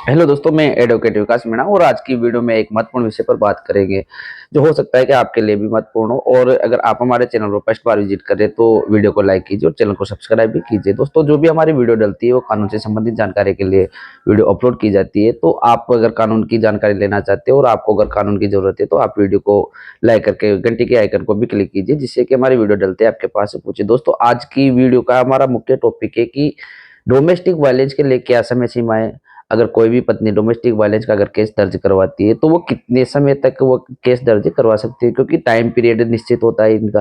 Hello दोस्तों, मैं advocate विकास मीणा और आज की वीडियो में एक महत्वपूर्ण विषय पर बात करेंगे जो हो सकता है कि आपके लिए भी महत्वपूर्ण हो। और अगर आप हमारे चैनल पर फर्स्ट बार विजिट करें तो वीडियो को लाइक कीजिए और चैनल को सब्सक्राइब भी कीजिए। दोस्तों, जो भी हमारी वीडियो डलती है वो कानून से संबंधित जानकारी के लिए वीडियो अपलोड की जाती है। तो आप अगर कानून की जानकारी लेना चाहते हो और आपको अगर कानून की जरूरत है तो आप वीडियो को लाइक करके घंटी के आइकन को भी क्लिक कीजिए, जिससे कि हमारी वीडियो डलते हैं आपके पास पहुंचे। दोस्तों, आज की वीडियो का हमारा मुख्य टॉपिक है कि डोमेस्टिक वायलेंस के लिए क्या समय सीमाएं। अगर कोई भी पत्नी डोमेस्टिक वायलेंस का अगर केस दर्ज करवाती है तो वो कितने समय तक वो केस दर्ज करवा सकती है, क्योंकि टाइम पीरियड निश्चित होता है इनका।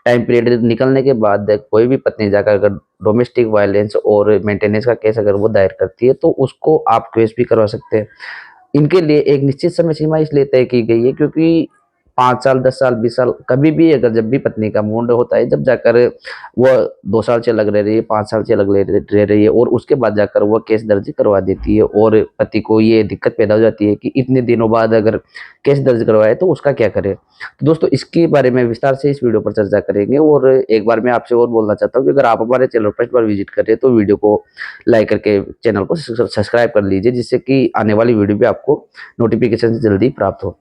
टाइम पीरियड निकलने के बाद कोई भी पत्नी जाकर अगर डोमेस्टिक वायलेंस और मेंटेनेंस का केस अगर वो दायर करती है तो उसको आप केस भी करवा सकते हैं। इनके लिए एक निश्चित समय सीमा इसलिए तय की गई है क्योंकि 5 साल, 10 साल, 20 साल कभी भी अगर जब भी पत्नी का मूड होता है, जब जाकर वो 2 साल से अलग रह रही है, 5 साल से अलग रह रही है और उसके बाद जाकर वो केस दर्ज करवा देती है और पति को ये दिक्कत पैदा हो जाती है कि इतने दिनों बाद अगर केस दर्ज करवाए तो उसका क्या करे। तो दोस्तों, इसके बारे में विस्तार से इस वीडियो पर चर्चा करेंगे। और एक बार मैं आपसे और बोलना चाहता हूँ कि अगर आप हमारे चैनल पर फर्स्ट बार विजिट करें तो वीडियो को लाइक करके चैनल को सब्सक्राइब कर लीजिए, जिससे कि आने वाली वीडियो भी आपको नोटिफिकेशन से जल्दी प्राप्त हो।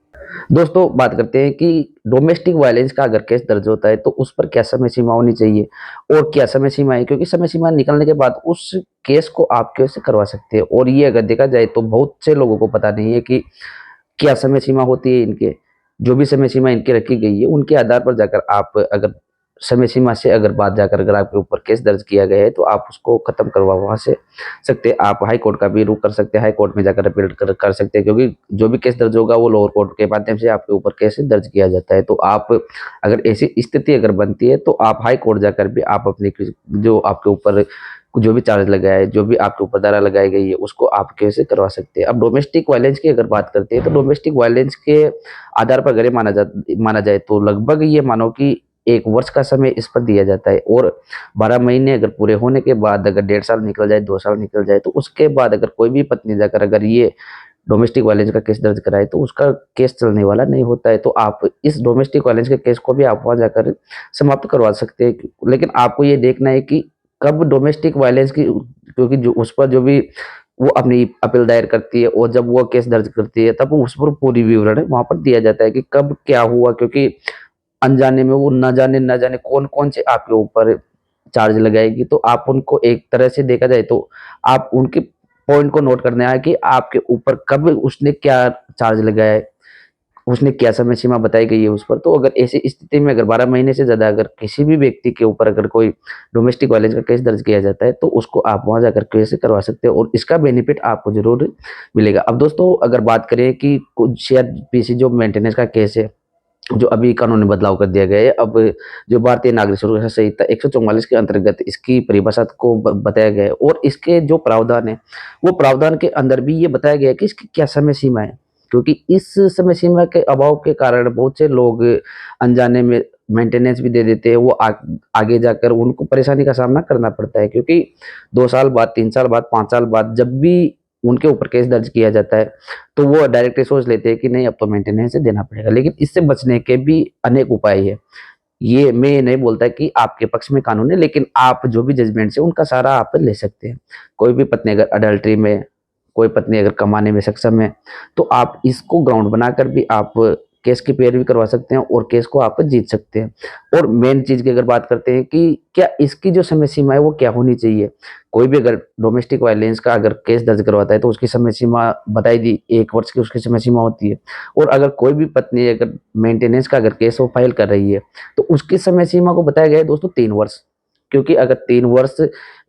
दोस्तों, बात करते हैं कि डोमेस्टिक वायलेंस का अगर केस दर्ज होता है तो उस पर क्या समय सीमा होनी चाहिए और क्या समय सीमा है, क्योंकि समय सीमा निकलने के बाद उस केस को आप कैसे करवा सकते हैं। और ये अगर देखा जाए तो बहुत से लोगों को पता नहीं है कि क्या समय सीमा होती है इनके। जो भी समय सीमा इनकी रखी गई है उनके आधार पर जाकर आप अगर समय सीमा से अगर बात जाकर अगर आपके ऊपर केस दर्ज किया गया है तो आप उसको खत्म करवा वहां से सकते हैं। आप हाई कोर्ट का भी रुख कर सकते हैं, हाई कोर्ट में जाकर अपील कर सकते हैं, क्योंकि जो भी केस दर्ज होगा वो लोअर कोर्ट के माध्यम से आपके ऊपर केस दर्ज किया जाता है। तो आप अगर ऐसी स्थिति अगर बनती है तो आप हाई कोर्ट जाकर भी आप अपनी जो आपके ऊपर जो भी चार्ज लगाया है, जो भी आपके ऊपर धारा लगाई गई है, उसको आप कैसे करवा सकते हैं। अब डोमेस्टिक वायलेंस की अगर बात करते हैं तो डोमेस्टिक वायलेंस के आधार पर अगर ये माना जाए तो लगभग ये मानो कि 1 वर्ष का समय इस पर दिया जाता है। और 12 महीने अगर पूरे होने के बाद अगर 1.5 साल निकल जाए, 2 साल निकल जाए, तो उसके बाद अगर कोई भी पत्नी जाकर अगर ये डोमेस्टिक वायलेंस का केस दर्ज कराए तो उसका केस चलने वाला नहीं होता है। तो आप इस डोमेस्टिक वायलेंस के केस को भी आप वहां जाकर समाप्त करवा सकते हैं। लेकिन आपको ये देखना है कि कब डोमेस्टिक वायलेंस की, क्योंकि जो उस पर जो भी वो अपनी अपील दायर करती है और जब वो केस दर्ज करती है तब उस पर पूरी विवरण वहां पर दिया जाता है कि कब क्या हुआ, क्योंकि अनजाने में वो न जाने कौन कौन से आपके ऊपर चार्ज लगाएगी। तो आप उनको एक तरह से देखा जाए तो आप उनके पॉइंट को नोट करना है कि आपके ऊपर कब उसने क्या चार्ज लगाया है, उसने क्या समय सीमा बताई गई है उस पर। तो अगर ऐसी स्थिति में अगर 12 महीने से ज्यादा अगर किसी भी व्यक्ति के ऊपर अगर कोई डोमेस्टिक वायलेंस का केस दर्ज किया जाता है तो उसको आप वहां जाकर कैसे करवा सकते हो और इसका बेनिफिट आपको जरूर मिलेगा। अब दोस्तों, अगर बात करें कि कुछ सीआरपीसी जो मेंटेनेंस का केस है, जो अभी कानून में बदलाव कर दिया गया है, अब जो भारतीय नागरिक सुरक्षा संहिता 144 के अंतर्गत इसकी परिभाषा को बताया गया है और इसके जो प्रावधान है वो प्रावधान के अंदर भी ये बताया गया है कि इसकी क्या समय सीमा है। क्योंकि इस समय सीमा के अभाव के कारण बहुत से लोग अनजाने में मेंटेनेंस भी दे देते हैं, वो आगे जाकर उनको परेशानी का सामना करना पड़ता है, क्योंकि 2 साल बाद, 3 साल बाद, 5 साल बाद जब भी उनके ऊपर केस दर्ज किया जाता है तो वो डायरेक्टली सोच लेते हैं कि नहीं, अब तो मेंटेनेंस देना पड़ेगा। लेकिन इससे बचने के भी अनेक उपाय है। ये मैं नहीं बोलता कि आपके पक्ष में कानून है, लेकिन आप जो भी जजमेंट्स है उनका सहारा आप ले सकते हैं। कोई भी पत्नी अगर अडल्ट्री में, कोई पत्नी अगर कमाने में सक्षम है तो आप इसको ग्राउंड बनाकर भी आप केस की पैरवी करवा सकते हैं और केस को आप जीत सकते हैं। और मेन चीज की अगर बात करते हैं कि क्या इसकी जो समय सीमा है वो क्या होनी चाहिए। कोई भी अगर डोमेस्टिक वायलेंस का अगर केस दर्ज करवाता है तो उसकी समय सीमा बताई दी, 1 वर्ष की उसकी समय सीमा होती है। और अगर कोई भी पत्नी अगर मेंटेनेंस का अगर केस वो फाइल कर रही है तो उसकी समय सीमा को बताया गया है दोस्तों 3 वर्ष। क्योंकि अगर 3 वर्ष,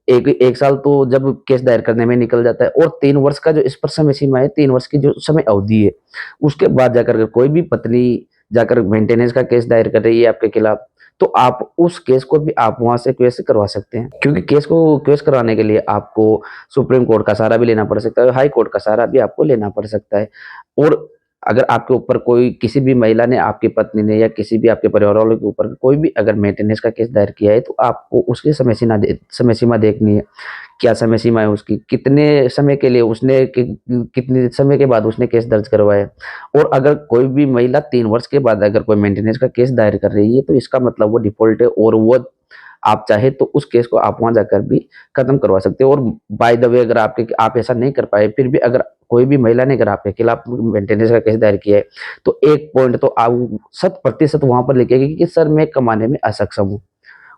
एक एक साल तो जब केस दायर करने में निकल जाता है और 3 वर्ष का जो इस पर समय सीमा है, 3 वर्ष की जो समय अवधि है, उसके बाद जाकर अगर कोई भी पत्नी जाकर मेंटेनेंस का केस दायर कर रही है आपके खिलाफ तो आप उस केस को भी आप वहां से केस करवा सकते हैं। क्योंकि केस करवाने के लिए आपको सुप्रीम कोर्ट का सहारा भी लेना पड़ सकता है, हाई कोर्ट का सहारा भी आपको लेना पड़ सकता है। और अगर आपके ऊपर कोई, किसी भी महिला ने, आपकी पत्नी ने या किसी भी आपके परिवार वालों के ऊपर कोई भी अगर मेंटेनेंस का केस दायर किया है तो आपको उसकी समय सीमा देखनी है। क्या समय सीमा है उसकी, कितने समय के लिए उसने कितने समय के बाद उसने केस दर्ज करवाया। और अगर कोई भी महिला 3 वर्ष के बाद अगर कोई मेंटेनेंस का केस दायर कर रही है तो इसका मतलब वो डिफॉल्ट है और वो आप चाहे तो उस केस को आप वहां जाकर भी खत्म करवा सकते हो। और बाय द वे, अगर आप ऐसा नहीं कर पाए, फिर भी अगर कोई भी महिला ने अगर आपके खिलाफ मेंटेनेंस का केस दायर किया है, तो एक पॉइंट तो आप 100% वहां पर लिखेगी कि सर मैं कमाने में असक्षम हूँ।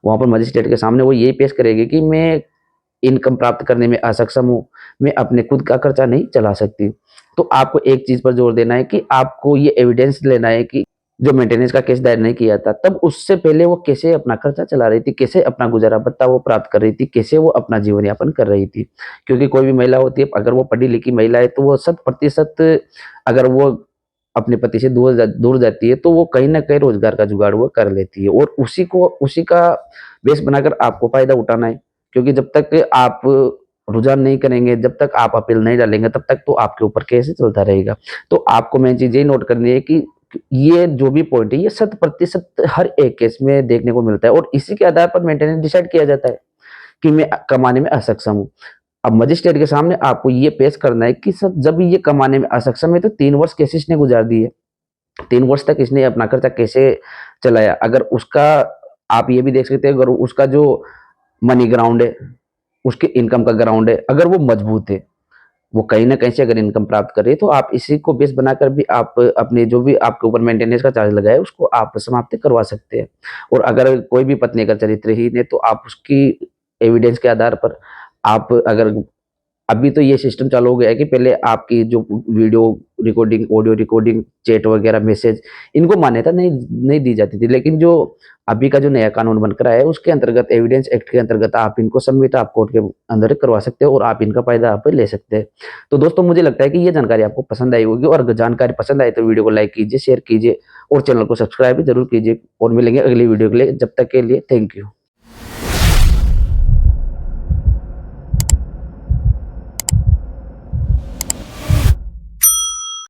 वहां पर मजिस्ट्रेट के सामने वो यही पेश करेगी कि मैं इनकम प्राप्त करने में असक्षम हूँ, मैं अपने खुद का खर्चा नहीं चला सकती। तो आपको एक चीज पर जोर देना है कि आपको ये एविडेंस लेना है कि जो मेंटेनेंस का केस दायर नहीं किया था, तब उससे पहले वो कैसे अपना खर्चा चला रही थी, कैसे अपना गुजारा भत्ता वो प्राप्त कर रही थी, कैसे वो अपना जीवन यापन कर रही थी। क्योंकि कोई भी महिला होती है, अगर वो पढ़ी लिखी महिला है, तो वो 100% अगर वो अपने पति से दूर जाती है, तो वो कहीं ना कहीं रोजगार का जुगाड़ वो कर लेती है, और उसी का बेस बनाकर आपको फायदा उठाना है। क्योंकि जब तक आप रुझान नहीं करेंगे, जब तक आप अपील नहीं डालेंगे, तब तक तो आपके ऊपर केस चलता रहेगा। तो आपको मेन चीज यही नोट करनी है कि ये जो भी पॉइंट है, ये 100% हर एक केस में देखने को मिलता है, और इसी के आधार पर मेंटेनेंस डिसाइड किया जाता है कि मैं कमाने में असक्षम हूँ। अब मजिस्ट्रेट के सामने आपको ये पेश करना है कि सर जब ये कमाने में असक्षम है, तो 3 वर्ष कैसे इसने गुजार दिए, 3 वर्ष तक इसने अपना खर्चा कैसे चलाया। अगर उसका, आप ये भी देख सकते हैं, अगर उसका जो मनी ग्राउंड है, उसके इनकम का ग्राउंड है, अगर वो मजबूत है, वो कहीं ना कहीं से अगर इनकम प्राप्त करे, तो आप इसी को बेस बनाकर भी आप अपने जो भी आपके ऊपर मेंटेनेंस का चार्ज लगा है, उसको आप समाप्त करवा सकते हैं। और अगर कोई भी पत्नी का चरित्रहीन है, तो आप उसकी एविडेंस के आधार पर आप अगर, अभी तो ये सिस्टम चालू हो गया है कि पहले आपकी जो video recording, audio recording, chat वगैरह, मैसेज, इनको मान्यता नहीं नहीं दी जाती थी। लेकिन जो अभी का जो नया कानून बनकर आया है, उसके अंतर्गत, एविडेंस एक्ट के अंतर्गत, आप इनको सबमिट आप कोर्ट के अंदर करवा सकते हो, और आप इनका फायदा आप ले सकते हैं। तो दोस्तों, मुझे लगता है कि ये जानकारी आपको पसंद आई होगी, और अगर जानकारी पसंद आई तो वीडियो को लाइक कीजिए, शेयर कीजिए, और चैनल को सब्सक्राइब भी जरूर कीजिए। और मिलेंगे अगली वीडियो के लिए, जब तक के लिए थैंक यू।